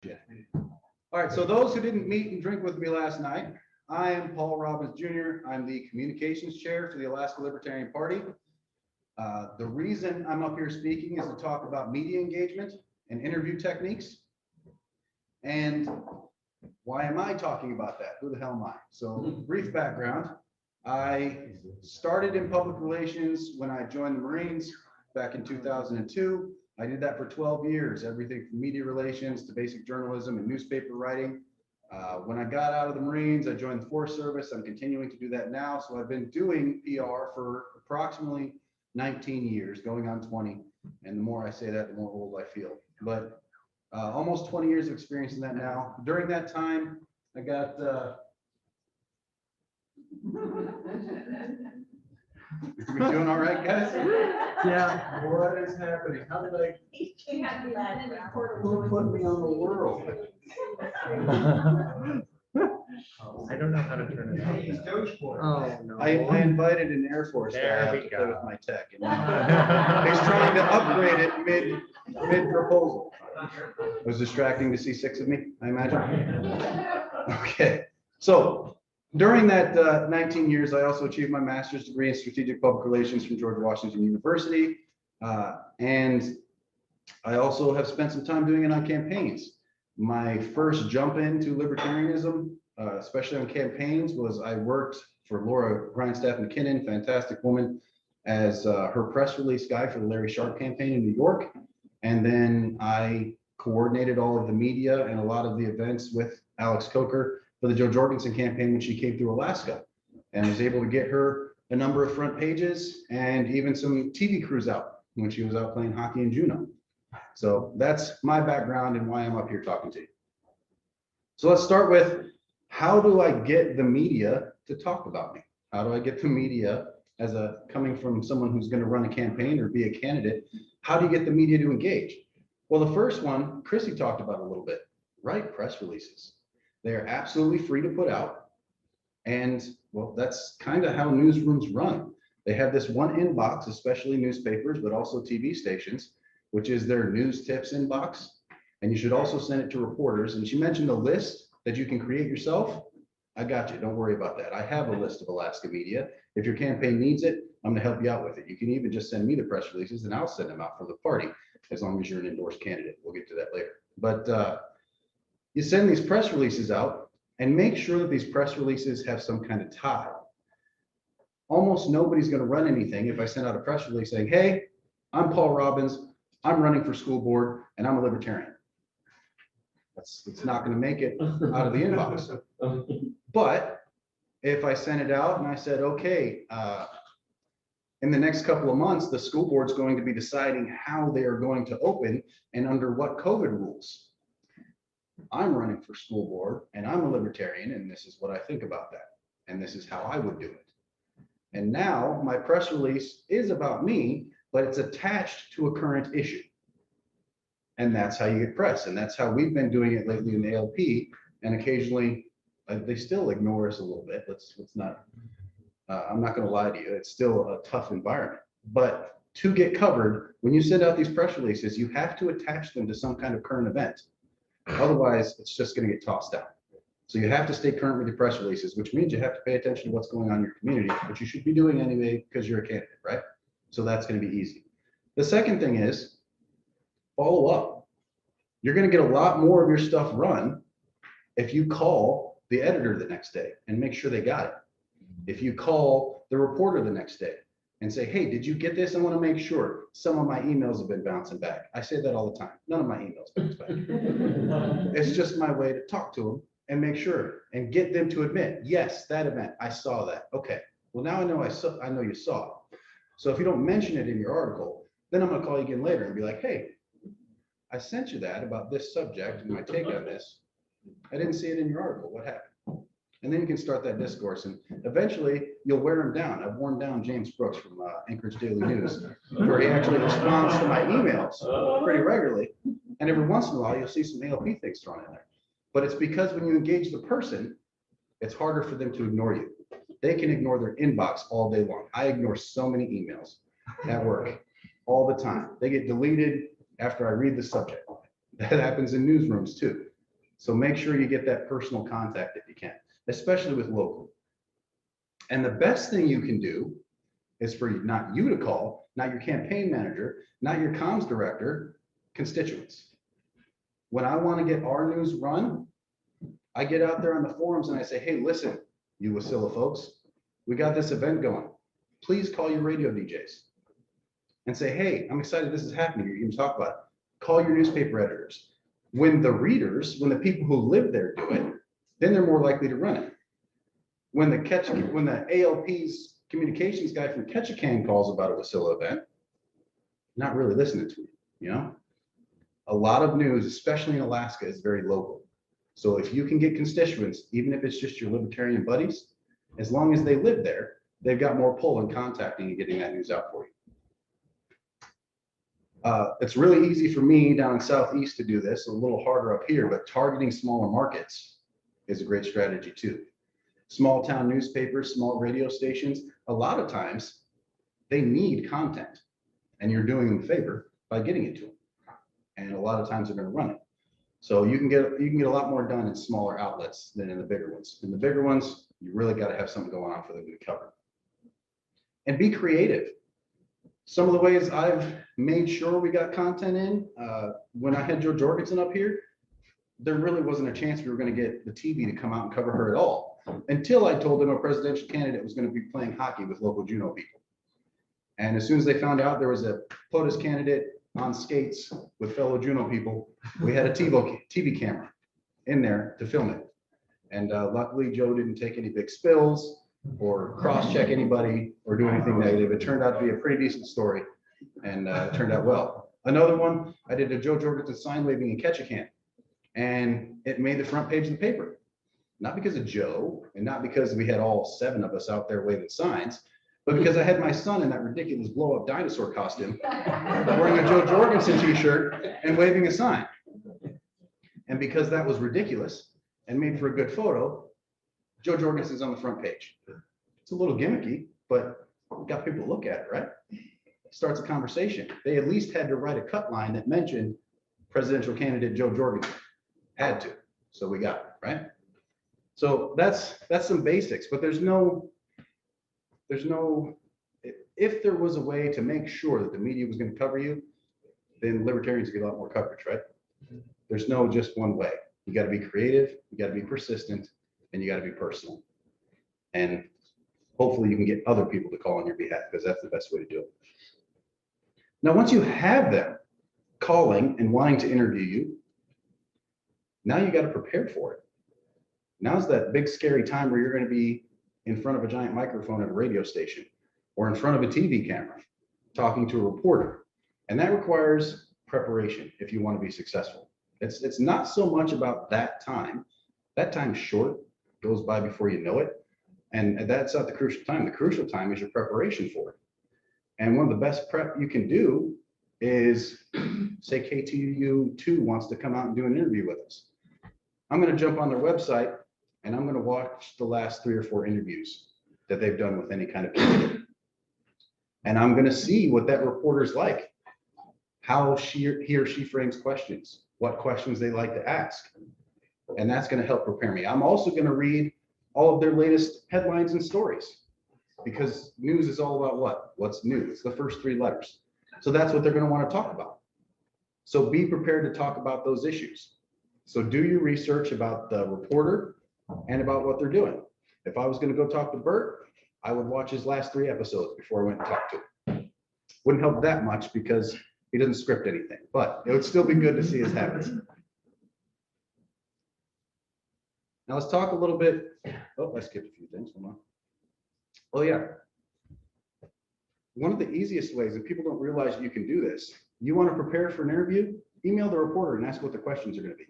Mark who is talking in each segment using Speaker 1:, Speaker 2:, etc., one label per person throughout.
Speaker 1: Yeah. All right, so those who didn't meet and drink with me last night, I am Paul Robbins Jr. I'm the communications chair for the Alaska Libertarian Party. The reason I'm up here speaking is to talk about media engagement and interview techniques. And why am I talking about that? Who the hell am I? So brief background. I started in public relations when I joined the Marines back in 2002. I did that for 12 years, everything from media relations to basic journalism and newspaper writing. When I got out of the Marines, I joined the Forest Service. I'm continuing to do that now. So I've been doing PR for approximately 19 years, going on 20. And the more I say that, the more old I feel. But almost 20 years of experience in that now. During that time, I got we doing all right, guys?
Speaker 2: Yeah.
Speaker 1: What is happening? How did I who put me on the world?
Speaker 2: I don't know how to turn it off. Oh, no.
Speaker 1: I invited an Air Force guy
Speaker 2: There
Speaker 1: out
Speaker 2: we
Speaker 1: to play
Speaker 2: go.
Speaker 1: with my tech. And he's trying to upgrade it mid proposal. It was distracting to see 6 of me, I imagine. Okay, so during that 19 years, I also achieved my master's degree in strategic public relations from George Washington University. And I also have spent some time doing it on campaigns. My first jump into libertarianism, especially on campaigns, was I worked for Laura Grindstaff McKinnon, fantastic woman, as her press release guy for the Larry Sharpe campaign in New York. And then I coordinated all of the media and a lot of the events with Alex Coker for the Joe Jorgensen campaign when she came through Alaska, and was able to get her a number of front pages and even some TV crews out when she was out playing hockey in Juneau. So that's my background and why I'm up here talking to you. So let's start with, how do I get the media to talk about me? How do I get the media, as coming from someone who's going to run a campaign or be a candidate, how do you get the media to engage? Well, the first one, Chrissy talked about a little bit, write press releases. They are absolutely free to put out. And well, that's kind of how newsrooms run. They have this one inbox, especially newspapers, but also TV stations, which is their news tips inbox. And you should also send it to reporters. And she mentioned a list that you can create yourself. I got you, don't worry about that. I have a list of Alaska media. If your campaign needs it, I'm gonna help you out with it. You can even just send me the press releases and I'll send them out for the party, as long as you're an endorsed candidate. We'll get to that later. But you send these press releases out and make sure that these press releases have some kind of tie. Almost nobody's going to run anything if I send out a press release saying, hey, I'm Paul Robbins, I'm running for school board, and I'm a libertarian. It's not going to make it out of the inbox. But if I send it out and I said, okay, in the next couple of months, the school board's going to be deciding how they are going to open and under what COVID rules. I'm running for school board and I'm a libertarian, and this is what I think about that. And this is how I would do it. And now my press release is about me, but it's attached to a current issue. And that's how you get press. And that's how we've been doing it lately in the ALP. And occasionally they still ignore us a little bit. Let's not, I'm not going to lie to you. It's still a tough environment, but to get covered, when you send out these press releases, you have to attach them to some kind of current event. Otherwise, it's just going to get tossed out. So you have to stay current with your press releases, which means you have to pay attention to what's going on in your community, which you should be doing anyway because you're a candidate, right? So that's going to be easy. The second thing is follow up. You're going to get a lot more of your stuff run if you call the editor the next day and make sure they got it. If you call the reporter the next day and say, hey, did you get this? I want to make sure. Some of my emails have been bouncing back. I say that all the time. None of my emails bounce back. It's just my way to talk to them and make sure and get them to admit, yes, that event, I saw that. Okay, well, now I know you saw it. So if you don't mention it in your article, then I'm going to call you again later and be like, hey, I sent you that about this subject and my take on this. I didn't see it in your article. What happened? And then you can start that discourse, and eventually you'll wear him down. I've worn down James Brooks from Anchorage Daily News, where he actually responds to my emails pretty regularly. And every once in a while, you'll see some ALP things thrown in there. But it's because when you engage the person, it's harder for them to ignore you. They can ignore their inbox all day long. I ignore so many emails at work all the time. They get deleted after I read the subject. That happens in newsrooms too. So make sure you get that personal contact if you can, especially with local. And the best thing you can do is for not you to call, not your campaign manager, not your comms director, constituents. When I want to get our news run, I get out there on the forums and I say, hey, listen, you Wasilla folks, we got this event going. Please call your radio DJs and say, hey, I'm excited this is happening. You're going to talk about it. Call your newspaper editors. When the readers, when the people who live there do it, then they're more likely to run it. When the ALP's communications guy from Ketchikan calls about a Wasilla event, not really listening to you, A lot of news, especially in Alaska, is very local. So if you can get constituents, even if it's just your libertarian buddies, as long as they live there, they've got more pull in contacting and getting that news out for you. It's really easy for me down in Southeast to do this, a little harder up here, but targeting smaller markets is a great strategy too. Small town newspapers, small radio stations, a lot of times they need content and you're doing them a favor by getting it to them. And a lot of times they're going to run it. So you can get a lot more done in smaller outlets than in the bigger ones. In the bigger ones, you really got to have something going on for them to cover. And be creative. Some of the ways I've made sure we got content in, when I had Joe Jorgensen up here, there really wasn't a chance we were going to get the TV to come out and cover her at all, until I told them a presidential candidate was going to be playing hockey with local Juneau people. And as soon as they found out there was a POTUS candidate on skates with fellow Juneau people, we had a TV camera in there to film it. And luckily, Joe didn't take any big spills or cross-check anybody or do anything negative. It turned out to be a pretty decent story, and it turned out well. Another one, I did a Joe Jorgensen sign waving in Ketchikan, and it made the front page of the paper. Not because of Joe, and not because we had all 7 of us out there waving signs, but because I had my son in that ridiculous blow-up dinosaur costume, wearing a Joe Jorgensen t-shirt and waving a sign. And because that was ridiculous and made for a good photo, Joe Jorgensen's on the front page. It's a little gimmicky, but got people to look at it, right? Starts a conversation. They at least had to write a cut line that mentioned presidential candidate Joe Jorgensen. Had to. So we got it, right? So that's some basics, but there's no, if there was a way to make sure that the media was going to cover you, then libertarians get a lot more coverage, right? There's no just one way. You got to be creative, you got to be persistent, and you got to be personal. And hopefully you can get other people to call on your behalf, because that's the best way to do it. Now, once you have them calling and wanting to interview you, now you got to prepare for it. Now's that big scary time where you're going to be in front of a giant microphone at a radio station or in front of a TV camera talking to a reporter. And that requires preparation if you want to be successful. It's not so much about that time. That time's short, goes by before you know it. And that's not the crucial time. The crucial time is your preparation for it. And one of the best prep you can do is, say KTU2 wants to come out and do an interview with us. I'm going to jump on their website and I'm going to watch the last 3 or 4 interviews that they've done with any kind of candidate. And I'm going to see what that reporter's like, how he or she frames questions, what questions they like to ask. And that's going to help prepare me. I'm also going to read all of their latest headlines and stories, because news is all about what? What's new? It's the first 3 letters. So that's what they're going to want to talk about. So be prepared to talk about those issues. So do your research about the reporter and about what they're doing. If I was going to go talk to Bert, I would watch his last 3 episodes before I went and talked to him. Wouldn't help that much because he doesn't script anything, but it would still be good to see his habits. Now let's talk a little bit. Oh, I skipped a few things. Hold on. Oh yeah. One of the easiest ways, and people don't realize you can do this, you want to prepare for an interview, email the reporter and ask what the questions are going to be.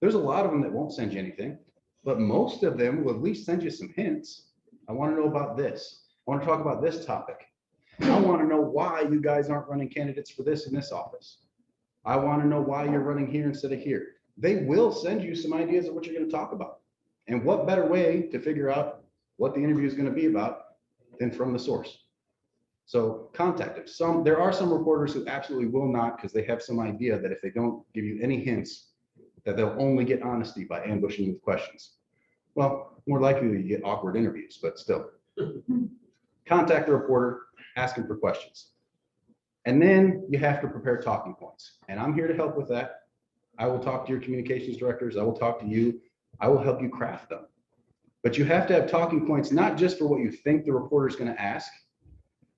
Speaker 1: There's a lot of them that won't send you anything, but most of them will at least send you some hints. I want to know about this. I want to talk about this topic. I want to know why you guys aren't running candidates for this in this office. I want to know why you're running here instead of here. They will send you some ideas of what you're going to talk about. And what better way to figure out what the interview is going to be about than from the source? So contact them. There are some reporters who absolutely will not, because they have some idea that if they don't give you any hints, that they'll only get honesty by ambushing you with questions. Well, more likely you get awkward interviews, but still. Contact the reporter, ask him for questions. And then you have to prepare talking points. And I'm here to help with that. I will talk to your communications directors. I will talk to you. I will help you craft them. But you have to have talking points, not just for what you think the reporter is going to ask.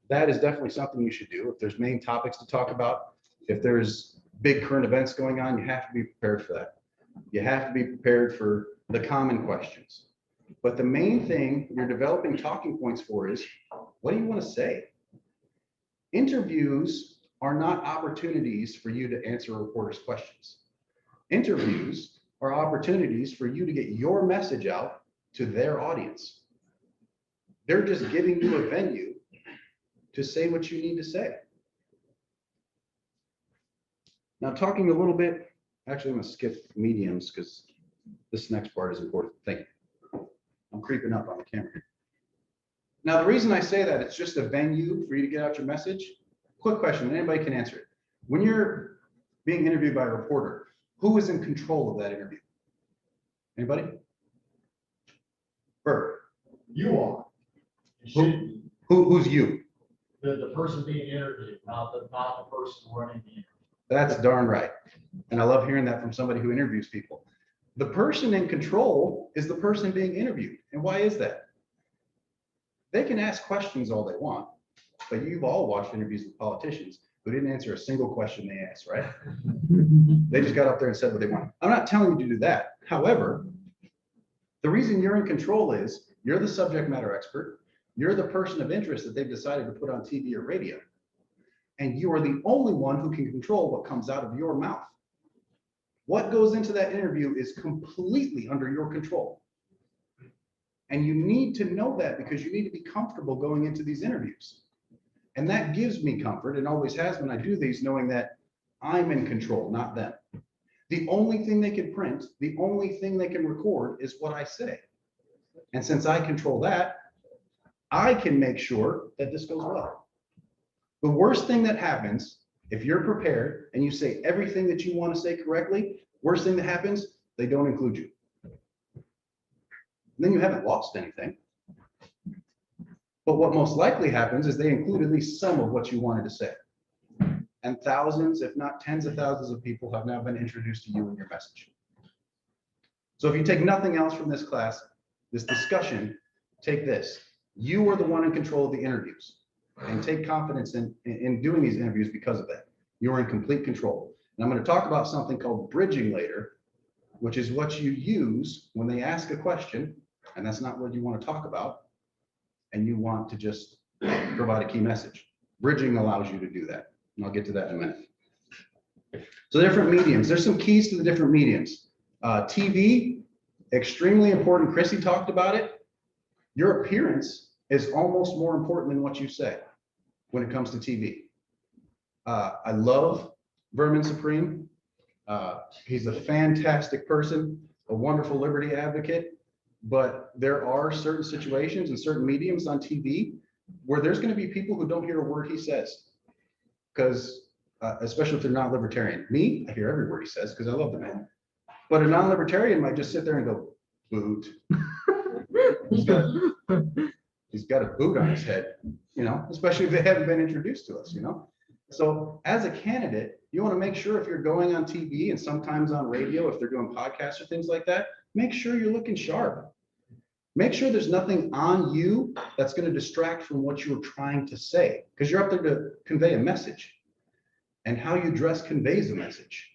Speaker 1: That is definitely something you should do. If there's main topics to talk about, if there's big current events going on, you have to be prepared for that. You have to be prepared for the common questions. But the main thing you're developing talking points for is, what do you want to say? Interviews are not opportunities for you to answer a reporter's questions. Interviews are opportunities for you to get your message out to their audience. They're just giving you a venue to say what you need to say. Now, talking a little bit, actually, I'm going to skip mediums because this next part is important. Thank you. I'm creeping up on the camera here. Now, the reason I say that, it's just a venue for you to get out your message. Quick question, and anybody can answer it. When you're being interviewed by a reporter, who is in control of that interview? Anybody? Bert.
Speaker 3: You are. It should be.
Speaker 1: Who's you?
Speaker 3: The person being interviewed, not the person running the interview.
Speaker 1: That's darn right. And I love hearing that from somebody who interviews people. The person in control is the person being interviewed. And why is that? They can ask questions all they want, but you've all watched interviews with politicians who didn't answer a single question they asked, right? They just got up there and said what they want. I'm not telling you to do that. However, the reason you're in control is you're the subject matter expert. You're the person of interest that they've decided to put on TV or radio. And you are the only one who can control what comes out of your mouth. What goes into that interview is completely under your control. And you need to know that because you need to be comfortable going into these interviews. And that gives me comfort and always has when I do these, knowing that I'm in control, not them. The only thing they can print, the only thing they can record is what I say. And since I control that, I can make sure that this goes well. The worst thing that happens, if you're prepared and you say everything that you want to say correctly, worst thing that happens, they don't include you. Then you haven't lost anything. But what most likely happens is they include at least some of what you wanted to say. And thousands, if not tens of thousands of people have now been introduced to you and your message. So if you take nothing else from this class, this discussion, take this. You are the one in control of the interviews. And take confidence in doing these interviews because of that. You're in complete control. And I'm going to talk about something called bridging later, which is what you use when they ask a question, and that's not what you want to talk about, and you want to just provide a key message. Bridging allows you to do that, and I'll get to that in a minute. So different mediums. There's some keys to the different mediums. TV, extremely important. Chrissy talked about it. Your appearance is almost more important than what you say when it comes to TV. I love Vermin Supreme. He's a fantastic person, a wonderful liberty advocate, but there are certain situations and certain mediums on TV where there's going to be people who don't hear a word he says, because especially if they're not libertarian. Me, I hear every word he says because I love the man. But a non-libertarian might just sit there and go, boot. He's got a boot on his head, you know, especially if they haven't been introduced to us, you know. So as a candidate, you want to make sure if you're going on TV and sometimes on radio, if they're doing podcasts or things like that, make sure you're looking sharp. Make sure there's nothing on you that's going to distract from what you're trying to say, because you're up there to convey a message, and how you dress conveys a message.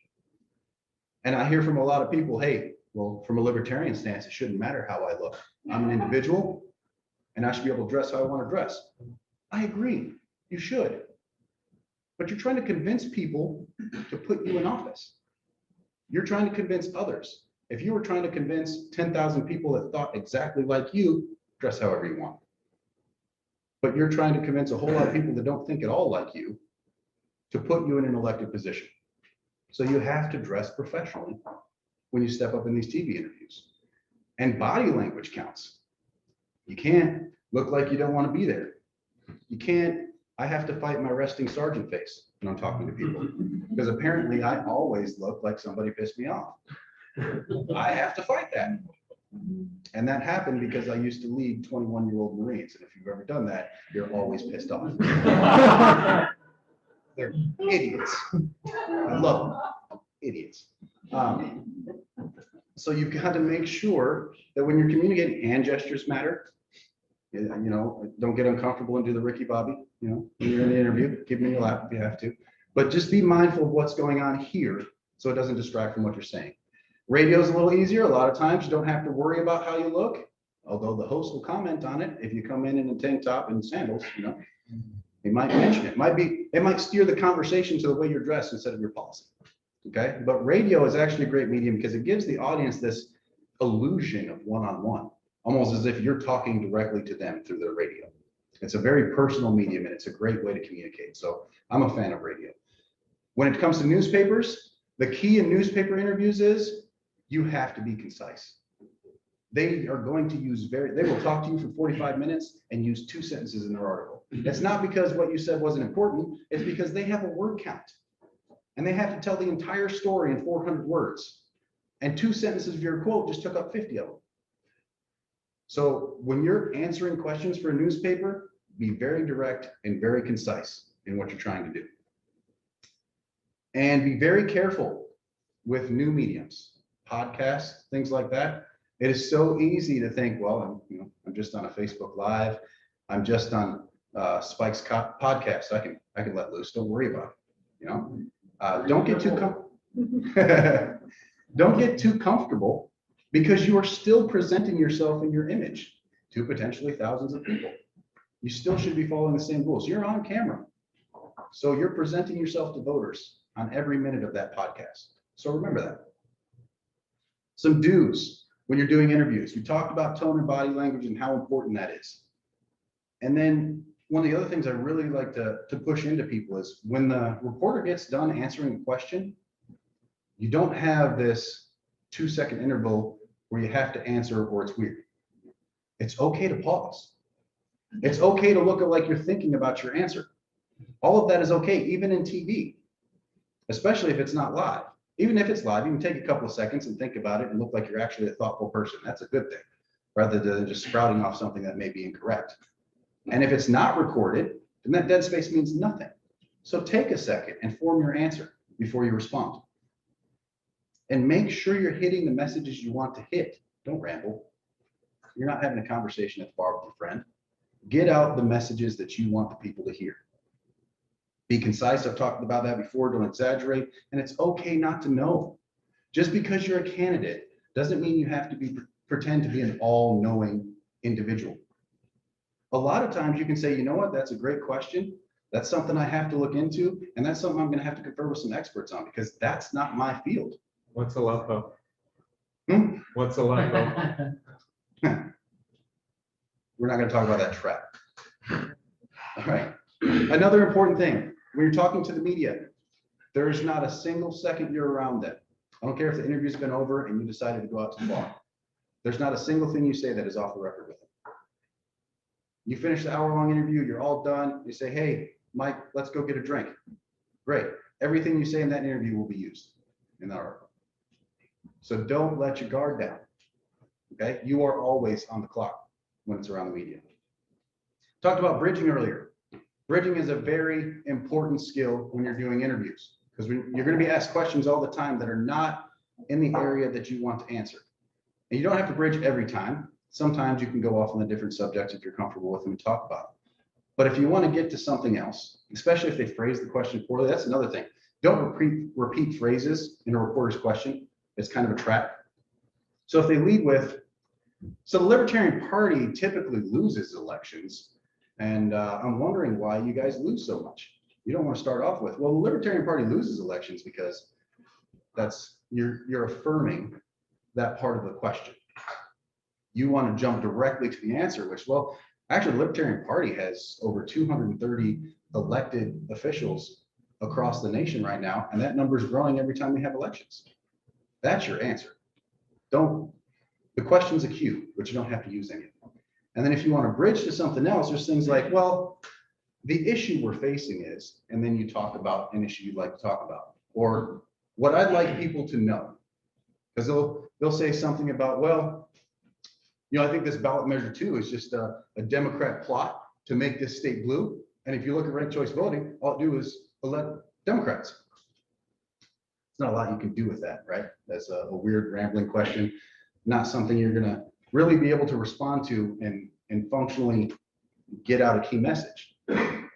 Speaker 1: And I hear from a lot of people, hey, well, from a libertarian stance, it shouldn't matter how I look. I'm an individual and I should be able to dress how I want to dress. I agree, you should. But you're trying to convince people to put you in office. You're trying to convince others. If you were trying to convince 10,000 people that thought exactly like you, dress however you want. But you're trying to convince a whole lot of people that don't think at all like you to put you in an elected position. So you have to dress professionally when you step up in these TV interviews. And body language counts. You can't look like you don't want to be there. You can't, I have to fight my resting sergeant face when I'm talking to people, because apparently I always look like somebody pissed me off. I have to fight that. And that happened because I used to lead 21-year-old Marines. And if you've ever done that, you're always pissed off. They're idiots. I love them. Idiots. So you've got to make sure that when you're communicating, hand gestures matter. You know, don't get uncomfortable and do the Ricky Bobby, you know, when you're in the interview, keep them in your lap if you have to. But just be mindful of what's going on here so it doesn't distract from what you're saying. Radio is a little easier. A lot of times you don't have to worry about how you look, although the host will comment on it. If you come in a tank top and sandals, you know, he might mention it. It might steer the conversation to the way you're dressed instead of your policy. Okay, but radio is actually a great medium because it gives the audience this illusion of one-on-one, almost as if you're talking directly to them through the radio. It's a very personal medium and it's a great way to communicate. So I'm a fan of radio. When it comes to newspapers, the key in newspaper interviews is you have to be concise. They are going to use they will talk to you for 45 minutes and use 2 sentences in their article. It's not because what you said wasn't important, it's because they have a word count. And they have to tell the entire story in 400 words. And 2 sentences of your quote just took up 50 of them. So when you're answering questions for a newspaper, be very direct and very concise in what you're trying to do. And be very careful with new mediums, podcasts, things like that. It is so easy to think, well, I'm just on a Facebook Live. I'm just on Spike's podcast. I can let loose. Don't worry about it. You know. Don't get too comfortable because you are still presenting yourself in your image to potentially thousands of people. You still should be following the same rules. You're on camera. So you're presenting yourself to voters on every minute of that podcast. So remember that. Some do's when you're doing interviews. You talked about tone and body language and how important that is. And then one of the other things I really like to push into people is when the reporter gets done answering a question, you don't have this 2-second interval where you have to answer or it's weird. It's okay to pause. It's okay to look at like you're thinking about your answer. All of that is okay, even in TV, especially if it's not live. Even if it's live, you can take a couple of seconds and think about it and look like you're actually a thoughtful person. That's a good thing, rather than just sprouting off something that may be incorrect. And if it's not recorded, then that dead space means nothing. So take a second and form your answer before you respond. And make sure you're hitting the messages you want to hit. Don't ramble. You're not having a conversation at the bar with a friend. Get out the messages that you want the people to hear. Be concise. I've talked about that before. Don't exaggerate. And it's okay not to know. Just because you're a candidate doesn't mean you have to pretend to be an all-knowing individual. A lot of times you can say, you know what, that's a great question. That's something I have to look into. And that's something I'm going to have to confer with some experts on because that's not my field.
Speaker 2: What's a LUFO?
Speaker 1: Hmm?
Speaker 2: What's a LUFO?
Speaker 1: We're not going to talk about that trap. All right. Another important thing, when you're talking to the media, there's not a single second you're around them. I don't care if the interview's been over and you decided to go out to the bar. There's not a single thing you say that is off the record with them. You finish the hour-long interview, you're all done. You say, hey, Mike, let's go get a drink. Great. Everything you say in that interview will be used in that article. So don't let your guard down. Okay? You are always on the clock when it's around the media. Talked about bridging earlier. Bridging is a very important skill when you're doing interviews because you're going to be asked questions all the time that are not in the area that you want to answer. And you don't have to bridge every time. Sometimes you can go off on a different subject if you're comfortable with them and talk about it. But if you want to get to something else, especially if they phrase the question poorly, that's another thing. Don't repeat phrases in a reporter's question. It's kind of a trap. So if they lead with, so the Libertarian Party typically loses elections. And I'm wondering why you guys lose so much. You don't want to start off with, well, the Libertarian Party loses elections because you're affirming that part of the question. You want to jump directly to the answer, which, well, actually, the Libertarian Party has over 230 elected officials across the nation right now, and that number is growing every time we have elections. That's your answer. The question's a cue, but you don't have to use any of them. And then if you want to bridge to something else, there's things like, well, the issue we're facing is, and then you talk about an issue you'd like to talk about, or what I'd like people to know. Because they'll say something about, well, I think this ballot measure 2 is just a Democrat plot to make this state blue. And if you look at ranked choice voting, all it do is elect Democrats. It's not a lot you can do with that, right? That's a weird rambling question, not something you're gonna really be able to respond to and functionally get out a key message.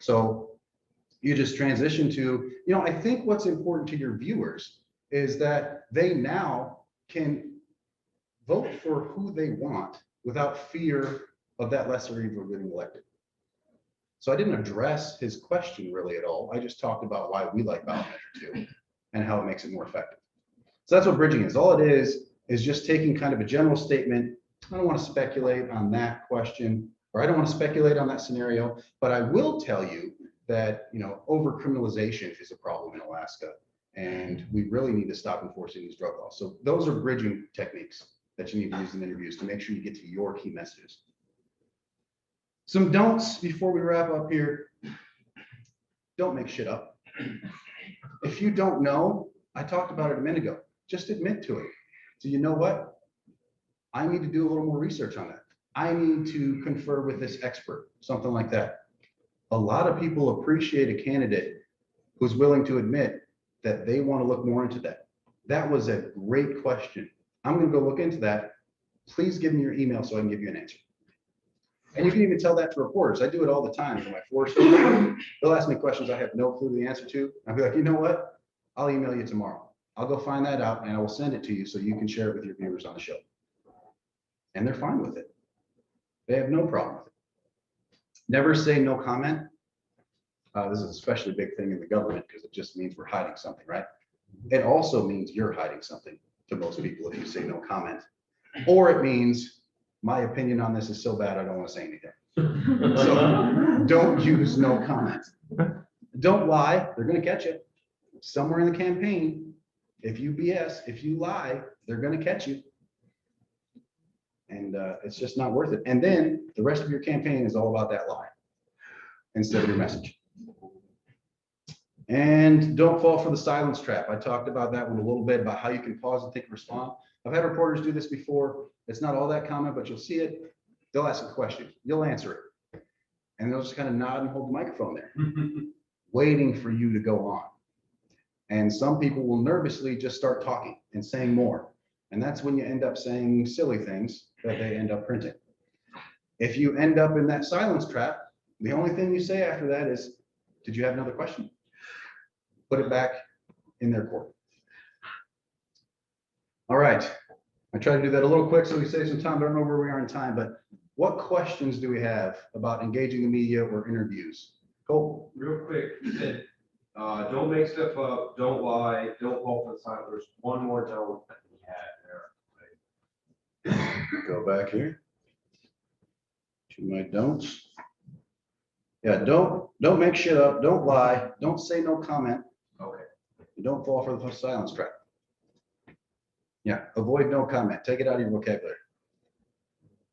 Speaker 1: So you just transition to, I think what's important to your viewers is that they now can vote for who they want without fear of that lesser evil getting elected. So I didn't address his question really at all. I just talked about why we like ballot measure 2 and how it makes it more effective. So that's what bridging is. All it is just taking kind of a general statement. I don't want to speculate on that question, or I don't want to speculate on that scenario, but I will tell you that, over criminalization is a problem in Alaska, and we really need to stop enforcing these drug laws. So those are bridging techniques that you need to use in interviews to make sure you get to your key messages. Some don'ts before we wrap up here. Don't make shit up. If you don't know, I talked about it a minute ago, just admit to it. So you know what? I need to do a little more research on that. I need to confer with this expert, something like that. A lot of people appreciate a candidate who's willing to admit that they want to look more into that. That was a great question. I'm going to go look into that. Please give me your email so I can give you an answer. And you can even tell that to reporters. I do it all the time in my force. They'll ask me questions I have no clue the answer to. I'll be like, you know what? I'll email you tomorrow. I'll go find that out and I will send it to you so you can share it with your viewers on the show. And they're fine with it. They have no problem with it. Never say no comment. This is an especially big thing in the government because it just means we're hiding something, right? It also means you're hiding something to most people if you say no comment. Or it means my opinion on this is so bad I don't want to say anything. So don't use no comment. Don't lie. They're going to catch you. Somewhere in the campaign, if you BS, if you lie, they're going to catch you. And it's just not worth it. And then the rest of your campaign is all about that lie instead of your message. And don't fall for the silence trap. I talked about that one a little bit, about how you can pause and think and respond. I've had reporters do this before. It's not all that common, but you'll see it. They'll ask a question. You'll answer it. And they'll just kind of nod and hold the microphone there, waiting for you to go on. And some people will nervously just start talking and saying more. And that's when you end up saying silly things that they end up printing. If you end up in that silence trap, the only thing you say after that is, did you have another question? Put it back in their court. All right. I tried to do that a little quick so we save some time. I don't know where we are in time, but what questions do we have about engaging the media or interviews? Cole?
Speaker 4: Real quick, you said, don't make stuff up, don't lie, don't fall for the sign. There's one more don't that we had there.
Speaker 1: Go back here to my don'ts. Yeah, don't make shit up, don't lie, don't say no comment.
Speaker 4: Okay.
Speaker 1: And don't fall for the silence trap. Yeah, avoid no comment. Take it out of your vocabulary.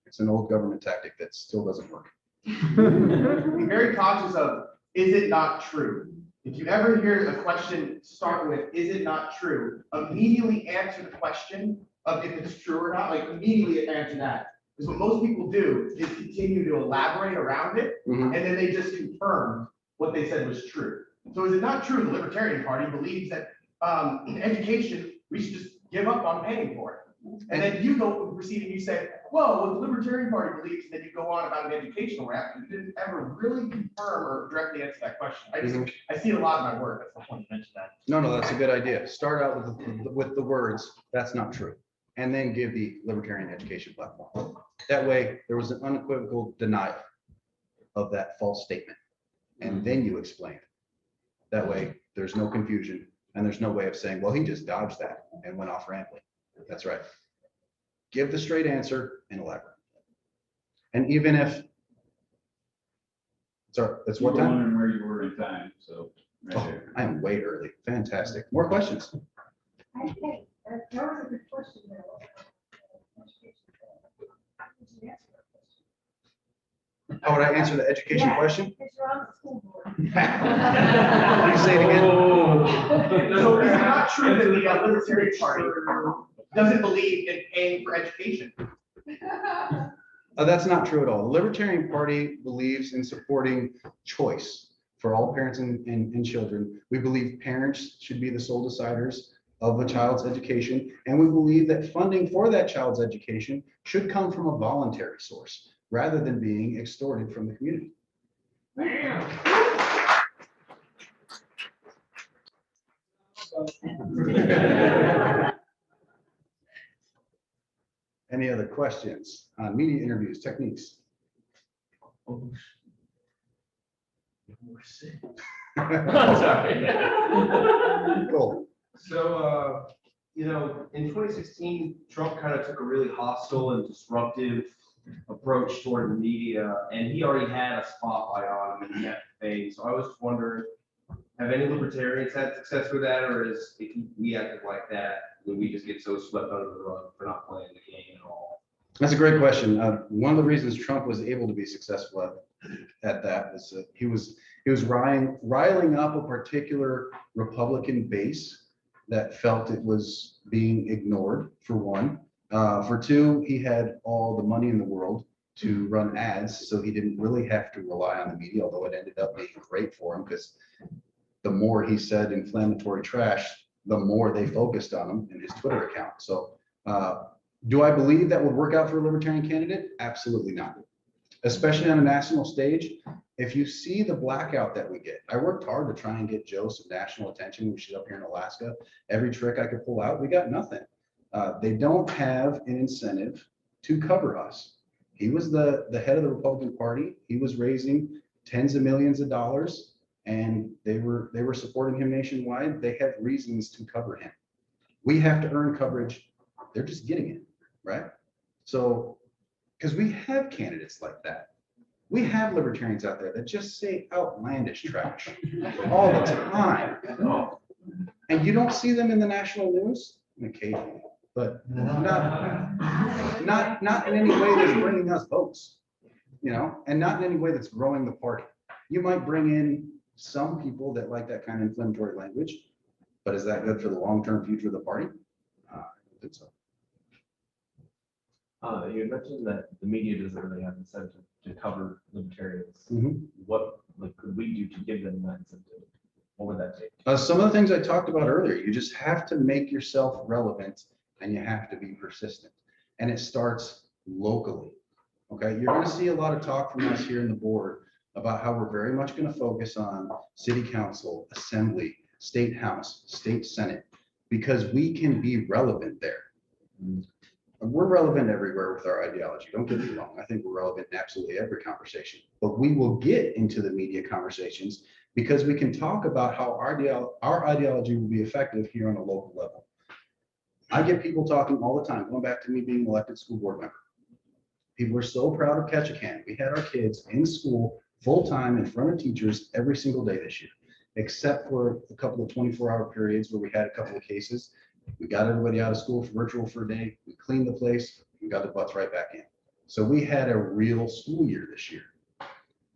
Speaker 1: It's an old government tactic that still doesn't work.
Speaker 5: Be very cautious of, is it not true? If you ever hear a question start with, is it not true? Immediately answer the question of if it's true or not, like immediately answer that. Because what most people do is continue to elaborate around it, and then they just confirm what they said was true. So is it not true the Libertarian Party believes that in education, we should just give up on paying for it? And then you go proceed and you say, well, what the Libertarian Party believes, and then you go on about an educational rap, and you didn't ever really confirm or directly answer that question. I see it a lot in my work. That's the point to mention that.
Speaker 1: No, that's a good idea. Start out with the words, that's not true. And then give the Libertarian education platform. That way, there was an unequivocal denial of that false statement. And then you explain it. That way, there's no confusion, and there's no way of saying, well, he just dodged that and went off rambling. That's right. Give the straight answer and elaborate. And even if, sorry, that's what time?
Speaker 6: Wondering where you were in time, so.
Speaker 1: Oh, I am way early. Fantastic. More questions?
Speaker 7: Okay, that was a good question.
Speaker 1: How would I answer the education question?
Speaker 7: Because you're on the school board.
Speaker 1: Can you say it again?
Speaker 5: So is it not true that the Libertarian Party doesn't believe in paying for education.
Speaker 1: That's not true at all. The Libertarian Party believes in supporting choice for all parents and children. We believe parents should be the sole deciders of a child's education, and we believe that funding for that child's education should come from a voluntary source rather than being extorted from the community. Any other questions on media interviews, techniques? Cool.
Speaker 4: So, in 2016, Trump kind of took a really hostile and disruptive approach toward the media, and he already had a spotlight on him and he had fame. So I was just wondering, have any libertarians had success with that, or is if we acted like that, would we just get so swept under the rug for not playing the game at all?
Speaker 1: That's a great question. One of the reasons Trump was able to be successful at that was that he was riling up a particular Republican base that felt it was being ignored, for one. For two, he had all the money in the world to run ads, so he didn't really have to rely on the media, although it ended up being great for him because the more he said inflammatory trash, the more they focused on him in his Twitter account. So do I believe that would work out for a libertarian candidate? Absolutely not. Especially on a national stage. If you see the blackout that we get, I worked hard to try and get Joe some national attention. We shit up here in Alaska. Every trick I could pull out, we got nothing. They don't have an incentive to cover us. He was the head of the Republican Party. He was raising tens of millions of dollars, and they were supporting him nationwide. They have reasons to cover him. We have to earn coverage. They're just getting it, right? So, because we have candidates like that. We have libertarians out there that just say outlandish trash all the time. And you don't see them in the national news, occasionally, but not in any way that's bringing us votes, and not in any way that's growing the party. You might bring in some people that like that kind of inflammatory language, but is that good for the long-term future of the party? I don't think so.
Speaker 8: You had mentioned that the media doesn't really have incentive to cover libertarians.
Speaker 1: Mhm.
Speaker 8: What could we do to give them that incentive? What would that take?
Speaker 1: Some of the things I talked about earlier, you just have to make yourself relevant and you have to be persistent. And it starts locally. Okay, you're going to see a lot of talk from us here in the board about how we're very much going to focus on city council, assembly, state house, state senate, because we can be relevant there. We're relevant everywhere with our ideology. Don't get me wrong. I think we're relevant in absolutely every conversation, but we will get into the media conversations because we can talk about how our ideology will be effective here on a local level. I get people talking all the time, going back to me being an elected school board member. People are so proud of Ketchikan. We had our kids in school full-time in front of teachers every single day this year, except for a couple of 24-hour periods where we had a couple of cases. We got everybody out of school for virtual for a day. We cleaned the place. We got the butts right back in. So we had a real school year this year.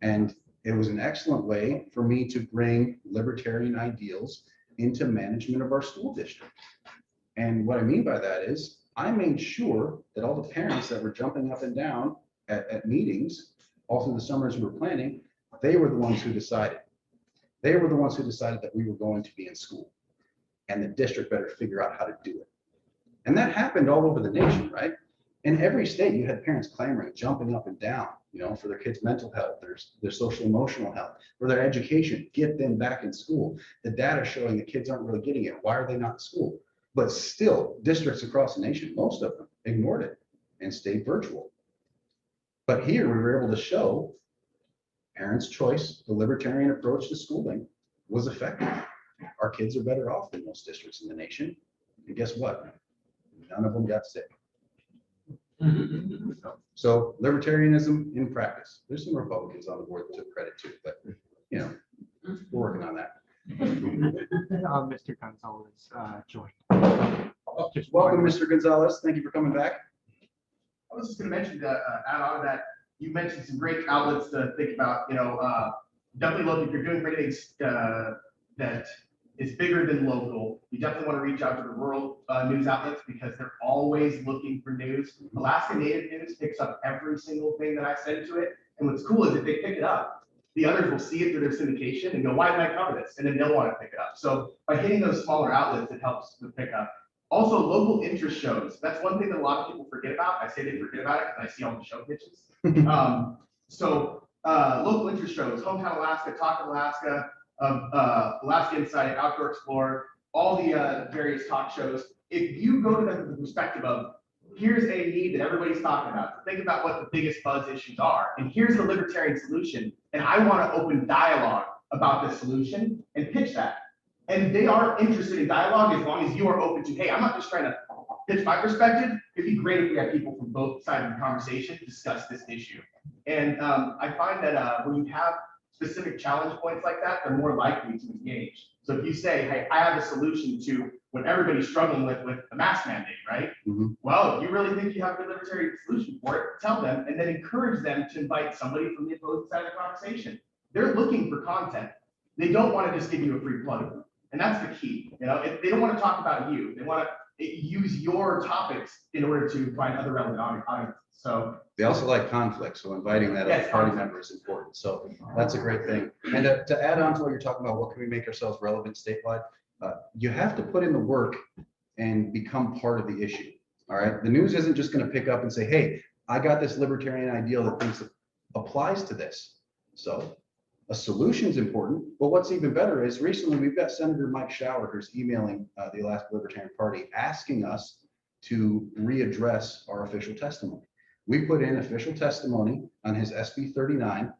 Speaker 1: And it was an excellent way for me to bring libertarian ideals into management of our school district. And what I mean by that is I made sure that all the parents that were jumping up and down at meetings all through the summers we were planning, they were the ones who decided. They were the ones who decided that we were going to be in school. And the district better figure out how to do it. And that happened all over the nation, right? In every state, you had parents clamoring, jumping up and down, for their kids' mental health, their social emotional health, for their education, get them back in school. The data showing the kids aren't really getting it. Why are they not in school? But still, districts across the nation, most of them ignored it and stayed virtual. But here we were able to show parents' choice, the libertarian approach to schooling was effective. Our kids are better off than most districts in the nation. And guess what? None of them got sick. So libertarianism in practice. There's some Republicans on the board that took credit too, but we're working on that.
Speaker 2: Mr. Gonzalez joined.
Speaker 1: Welcome, Mr. Gonzalez. Thank you for coming back.
Speaker 5: I was just going to mention that, add on to that, you mentioned some great outlets to think about, definitely look if you're doing anything that is bigger than local. You definitely want to reach out to the rural news outlets because they're always looking for news. Alaska Native News picks up every single thing that I send to it. And what's cool is if they pick it up, the others will see it through their syndication and go, why didn't I cover this? And then they'll want to pick it up. So by hitting those smaller outlets, it helps with pickup. Also, local interest shows. That's one thing that a lot of people forget about. I say they forget about it because I see all the show pitches. Local interest shows, Hometown Alaska, Talk Alaska, Alaska Insight, Outdoor Explorer, all the various talk shows. If you go to them from the perspective of, here's a need that everybody's talking about, think about what the biggest buzz issues are, and here's the libertarian solution, and I want to open dialogue about this solution and pitch that. And they are interested in dialogue as long as you are open to, hey, I'm not just trying to pitch my perspective. It'd be great if we had people from both sides of the conversation discuss this issue. And I find that when you have specific challenge points like that, they're more likely to engage. So if you say, hey, I have a solution to what everybody's struggling with the mask mandate, right?
Speaker 1: Mhm.
Speaker 5: Well, if you really think you have a good libertarian solution for it, tell them and then encourage them to invite somebody from the opposing side of the conversation. They're looking for content. They don't want to just give you a free plug. And that's the key. You know, if they don't want to talk about you, they want to use your topics in order to find other relevant audiences. So
Speaker 1: They also like conflict, so inviting that
Speaker 5: Yes,
Speaker 1: other party
Speaker 5: conflict.
Speaker 1: member is important. So that's a great thing. And to add on to what you're talking about, what can we make ourselves relevant statewide? You have to put in the work and become part of the issue. All right. The news isn't just going to pick up and say, hey, I got this libertarian ideal that thinks it applies to this. So a solution is important, but what's even better is recently we've got Senator Mike Shower who's emailing the Alaska Libertarian Party asking us to readdress our official testimony. We put in official testimony on his SB 39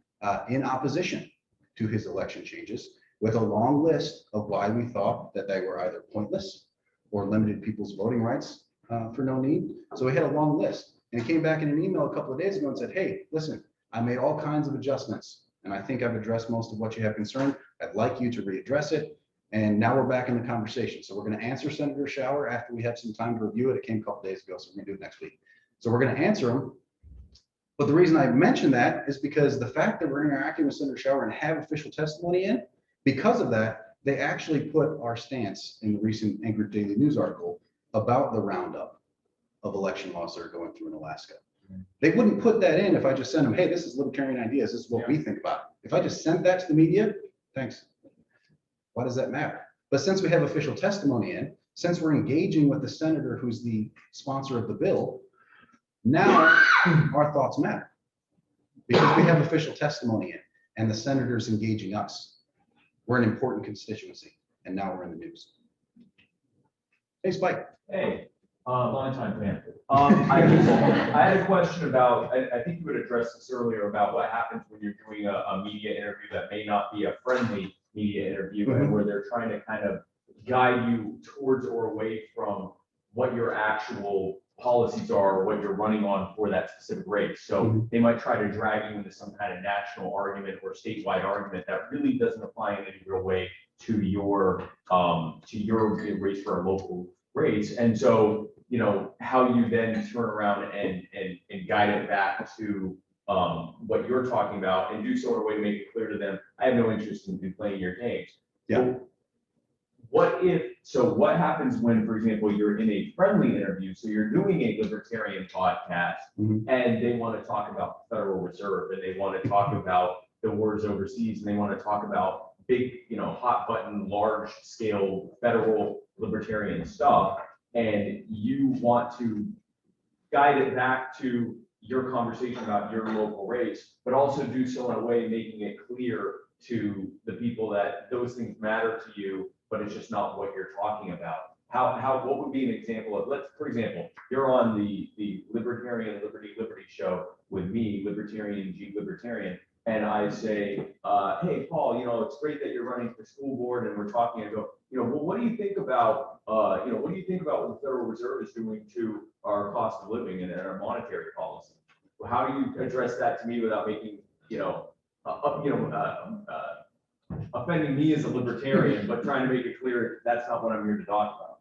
Speaker 1: in opposition to his election changes with a long list of why we thought that they were either pointless or limited people's voting rights for no need. So we had a long list, and he came back in an email a couple of days ago and said, hey, listen, I made all kinds of adjustments and I think I've addressed most of what you have concerned. I'd like you to readdress it. And now we're back in the conversation. So we're going to answer Senator Shower after we have some time to review it. It came a couple of days ago, so we're going to do it next week. So we're going to answer him. But the reason I mention that is because the fact that we're interacting with Senator Shower and have official testimony in, because of that, they actually put our stance in the recent Anchorage Daily News article about the roundup of election laws that are going through in Alaska. They wouldn't put that in if I just sent them, hey, this is libertarian ideas. This is what we think about it. If I just sent that to the media, thanks. Why does that matter? But since we have official testimony in, since we're engaging with the senator who's the sponsor of the bill, now our thoughts matter because we have official testimony in and the senator's engaging us. We're an important constituency and now we're in the news. Hey, Spike.
Speaker 9: Hey, long time fan. I had a question about, I think you would address this earlier about what happens when you're doing a media interview that may not be a friendly media interview and where they're trying to kind of guide you towards or away from what your actual policies are or what you're running on for that specific race. So they might try to drag you into some kind of national argument or statewide argument that really doesn't apply in any real way to your race for a local race. And so, you know, how you then turn around and guide it back to what you're talking about and do so in a way to make it clear to them, I have no interest in playing your games.
Speaker 1: Yeah.
Speaker 9: So what happens when, for example, you're in a friendly interview, so you're doing a libertarian podcast and they want to talk about the Federal Reserve and they want to talk about the wars overseas and they want to talk about big, you know, hot button, large scale federal libertarian stuff, and you want to guide it back to your conversation about your local race, but also do so in a way making it clear to the people that those things matter to you, but it's just not what you're talking about. What would be an example of, for example, you're on the Libertarian Liberty show with me, Libertarian G Libertarian, and I say, hey, Paul, you know, it's great that you're running for school board and we're talking, I go, you know, well, what do you think about, what do you think about what the Federal Reserve is doing to our cost of living and our monetary policy? Well, how do you address that to me without making, offending me as a libertarian, but trying to make it clear that's not what I'm here to talk about?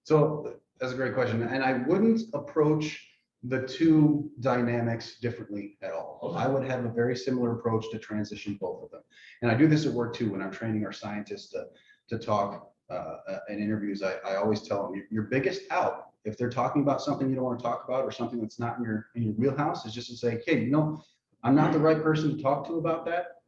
Speaker 1: So that's a great question. And I wouldn't approach the two dynamics differently at all.
Speaker 9: Okay.
Speaker 1: I would have a very similar approach to transition both of them. And I do this at work too, when I'm training our scientists to to talk in interviews, I always tell them your biggest out, if they're talking about something you don't want to talk about or something that's not in your wheelhouse, is just to say, hey, I'm not the right person to talk to about that,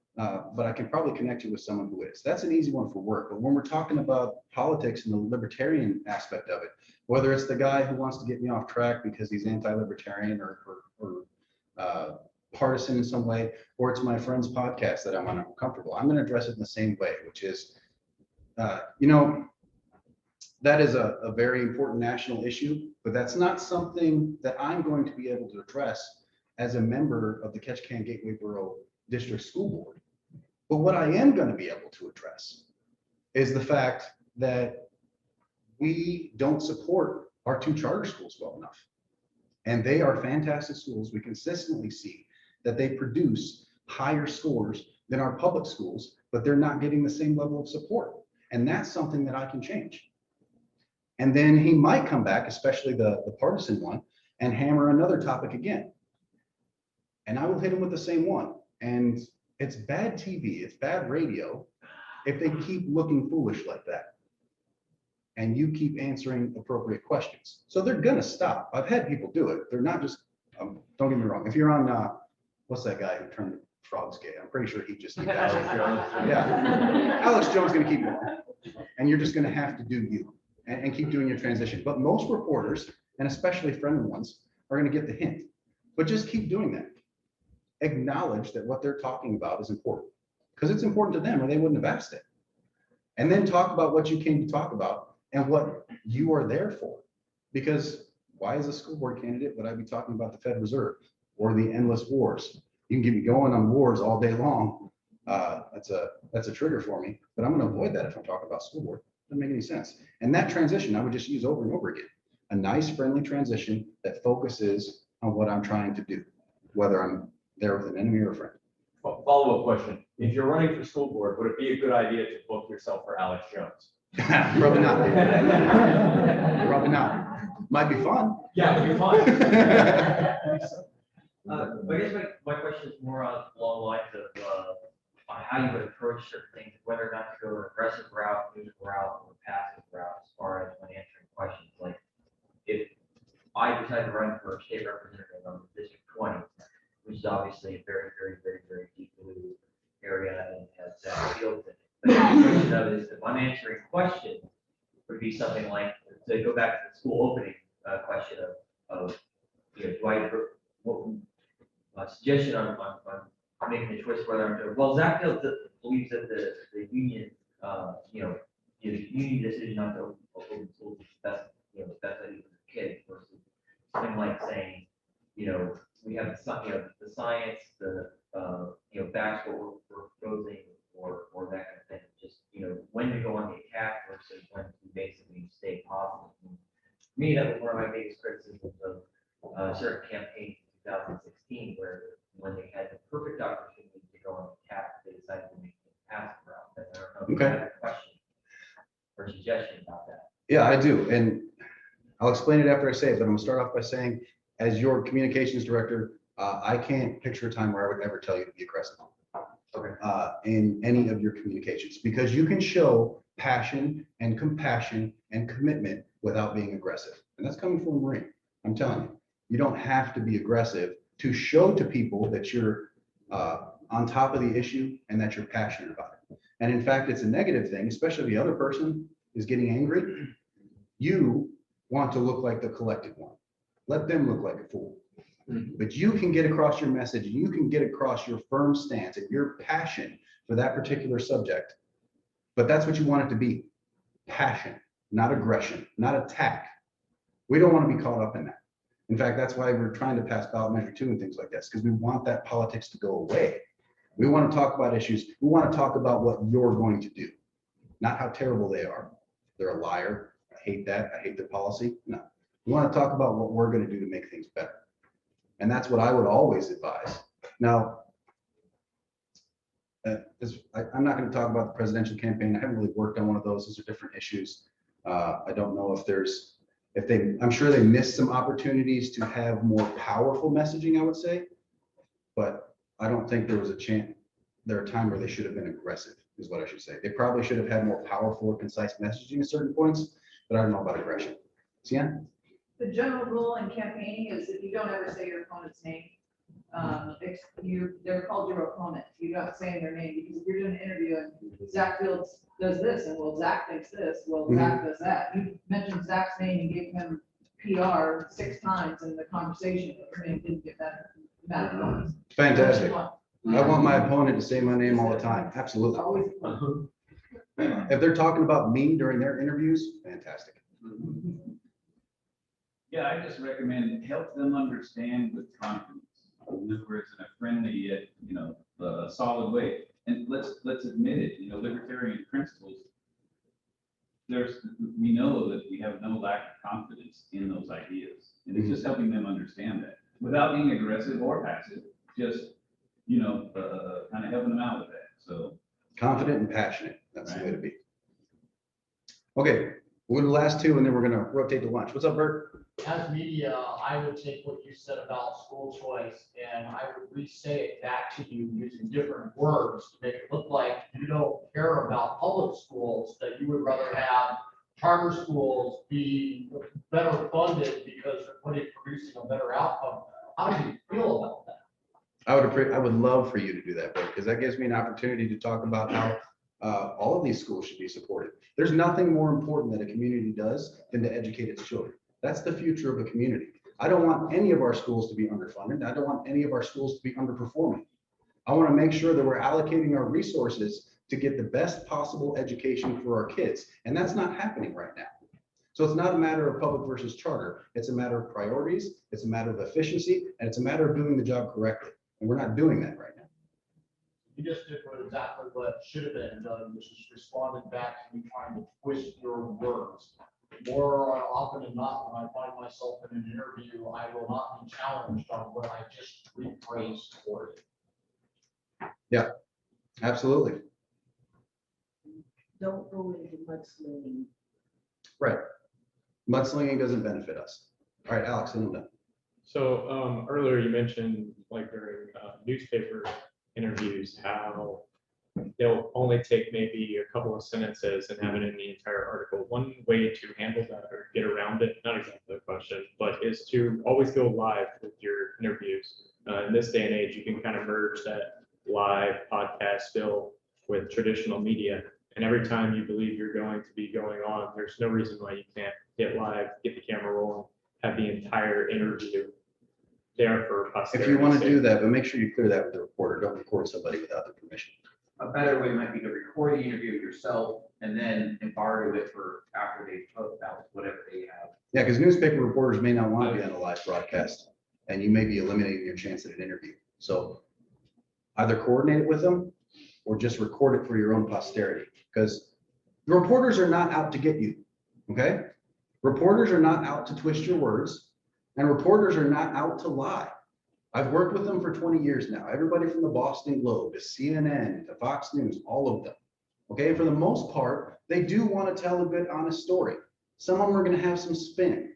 Speaker 1: but I can probably connect you with someone who is. That's an easy one for work. But when we're talking about politics and the libertarian aspect of it, whether it's the guy who wants to get me off track because he's anti-libertarian or partisan in some way, or it's my friend's podcast that I'm uncomfortable, I'm going to address it in the same way, which is, that is a very important national issue, but that's not something that I'm going to be able to address as a member of the Ketchikan Gateway Borough District School Board. But what I am going to be able to address is the fact that we don't support our 2 charter schools well enough. And they are fantastic schools. We consistently see that they produce higher scores than our public schools, but they're not getting the same level of support. And that's something that I can change. And then he might come back, especially the partisan one, and hammer another topic again. And I will hit him with the same one. And it's bad TV, it's bad radio if they keep looking foolish like that. And you keep answering appropriate questions. So they're gonna stop. I've had people do it. They're not just, don't get me wrong. If you're on, what's that guy who turned frogs gay? I'm pretty sure he just, yeah. Alex Jones gonna keep going. And you're just gonna have to do you and keep doing your transition. But most reporters, and especially friendly ones, are gonna get the hint. But just keep doing that. Acknowledge that what they're talking about is important, because it's important to them or they wouldn't have asked it. And then talk about what you came to talk about and what you are there for. Because why, as a school board candidate, would I be talking about the Fed Reserve or the endless wars? You can get me going on wars all day long. That's a trigger for me, but I'm going to avoid that if I'm talking about school board. Doesn't make any sense. And that transition I would just use over and over again. A nice, friendly transition that focuses on what I'm trying to do, whether I'm there with an enemy or a friend.
Speaker 9: Follow-up question. If you're running for school board, would it be a good idea to book yourself for Alex Jones?
Speaker 1: Probably not. Probably not. Might be fun.
Speaker 9: Yeah, it'd be fun.
Speaker 2: I guess my question is more along the lines of on how you would approach certain things, whether or not to go an aggressive route, neutral route, or passive route, as far as when answering questions. Like, if I decide to run for state representative on District 20, which is obviously a very, very, very, very deep blue area and has fields in it. But the question of it is, if I'm answering questions, would be something like, to go back to the school opening question of do I, what suggestion on making the choice whether I'm doing, well, Zach believes that the union, the union decision not to open schools is best, best idea for the kids versus something like saying, we have the science, backs what we're proposing or that kind of thing. Just, when to go on the attack versus when to basically stay positive. And for me, that was one of my biggest criticisms of certain campaigns in 2016, where when they had the perfect opportunity to go on the attack, they decided to make the passive route. And I don't know if you have a question or suggestion about that.
Speaker 1: Yeah, I do. And I'll explain it after I say it, but I'm gonna start off by saying, as your communications director, I can't picture a time where I would ever tell you to be aggressive.
Speaker 2: Okay.
Speaker 1: In any of your communications, because you can show passion and compassion and commitment without being aggressive. And that's coming from a Marine. I'm telling you, you don't have to be aggressive to show to people that you're on top of the issue and that you're passionate about it. And in fact, it's a negative thing, especially if the other person is getting angry. You want to look like the collected one. Let them look like a fool. But you can get across your message, and you can get across your firm stance and your passion for that particular subject. But that's what you want it to be. Passion, not aggression, not attack. We don't want to be caught up in that. In fact, that's why we're trying to pass ballot measure 2 and things like this, because we want that politics to go away. We want to talk about issues. We want to talk about what you're going to do, not how terrible they are. They're a liar. I hate that. I hate their policy. No, we want to talk about what we're going to do to make things better. And that's what I would always advise. Now, I'm not going to talk about the presidential campaign. I haven't really worked on one of those. Those are different issues. I don't know if I'm sure they missed some opportunities to have more powerful messaging, I would say, but I don't think there was a chance. There are times where they should have been aggressive. is what I should say. They probably should have had more powerful or concise messaging at certain points, but I don't know about aggression. Sian?
Speaker 10: The general rule in campaigning is if you don't ever say your opponent's name, they're called your opponent. You don't say their name, because if you're doing an interview and Zach Fields does this, and well, Zach thinks this, well, Zach does that. You mentioned Zach's name and gave him PR 6 times in the conversation, but your name didn't get better.
Speaker 1: Fantastic. I want my opponent to say my name all the time. Absolutely.
Speaker 10: Always.
Speaker 1: If they're talking about me during their interviews, fantastic.
Speaker 6: Yeah, I just recommend help them understand with confidence. In other words, in a friendly yet, solid way. And let's admit it, libertarian principles. We know that we have no lack of confidence in those ideas. And it's just helping them understand that without being aggressive or passive, just, kind of helping them out with that. So.
Speaker 1: Confident and passionate. That's the way to be. Okay, we're the last 2 and then we're gonna rotate to lunch. What's up, Bert?
Speaker 3: As media, I would take what you said about school choice and I would re-say it back to you using different words to make it look like you don't care about public schools, that you would rather have charter schools be better funded because they're producing a better outcome. How do you feel about that?
Speaker 1: I would love for you to do that, Bert, because that gives me an opportunity to talk about how all of these schools should be supported. There's nothing more important that a community does than to educate its children. That's the future of a community. I don't want any of our schools to be underfunded. I don't want any of our schools to be underperforming. I want to make sure that we're allocating our resources to get the best possible education for our kids. And that's not happening right now. So it's not a matter of public versus charter. It's a matter of priorities. It's a matter of efficiency, and it's a matter of doing the job correctly. And we're not doing that right now.
Speaker 3: You just did exactly what should have been done, which is responded back to me trying to twist your words. More often than not, when I find myself in an interview, I will not be challenged on what I just rephrased for you.
Speaker 1: Yeah, absolutely.
Speaker 7: Don't go into mudslinging.
Speaker 1: Right. Mudslinging doesn't benefit us. All right, Alex, and I'm done.
Speaker 11: So earlier you mentioned like during newspaper interviews, how they'll only take maybe a couple of sentences and have it in the entire article. One way to handle that or get around it, not exactly the question, but is to always go live with your interviews. In this day and age, you can kind of merge that live podcast still with traditional media. And every time you believe you're going to be going on, there's no reason why you can't get live, get the camera rolling, have the entire interview there for posterity.
Speaker 1: If you want to do that, but make sure you clear that with the reporter. Don't record somebody without their permission.
Speaker 2: A better way might be to record the interview yourself and then embargo it for after they post out whatever they have.
Speaker 1: Yeah, because newspaper reporters may not want to be on a live broadcast, and you may be eliminating your chance at an interview. So either coordinate it with them or just record it for your own posterity, because the reporters are not out to get you, okay? Reporters are not out to twist your words, and reporters are not out to lie. I've worked with them for 20 years now. Everybody from the Boston Globe to CNN to Fox News, all of them. Okay, for the most part, they do want to tell a good, honest story. Some of them are going to have some spin,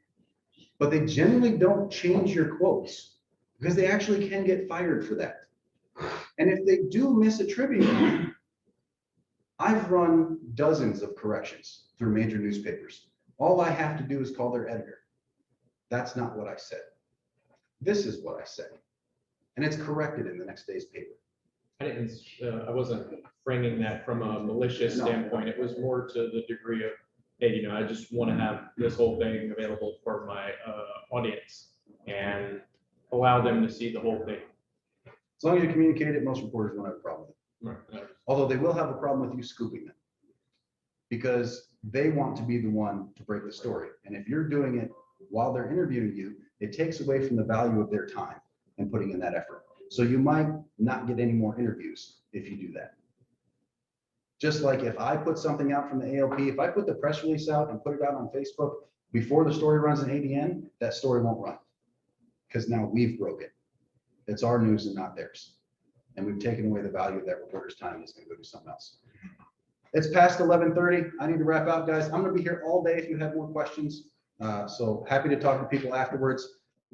Speaker 1: but they generally don't change your quotes because they actually can get fired for that. And if they do miss a trivia line, I've run dozens of corrections through major newspapers. All I have to do is call their editor. That's not what I said. This is what I said. And it's corrected in the next day's paper.
Speaker 11: I wasn't framing that from a malicious standpoint. It was more to the degree of, hey, I just want to have this whole thing available for my audience and allow them to see the whole thing.
Speaker 1: As long as you communicate it, most reporters won't have a problem with it.
Speaker 11: Right.
Speaker 1: Although they will have a problem with you scooping them because they want to be the one to break the story. And if you're doing it while they're interviewing you, it takes away from the value of their time and putting in that effort. So you might not get any more interviews if you do that. Just like if I put something out from the ALP, if I put the press release out and put it out on Facebook before the story runs in ADN, that story won't run because now we've broke it. It's our news and not theirs. And we've taken away the value of that reporter's time. It's going to go do something else. It's past 11:30. I need to wrap out, guys. I'm going to be here all day if you have more questions. So happy to talk to people afterwards.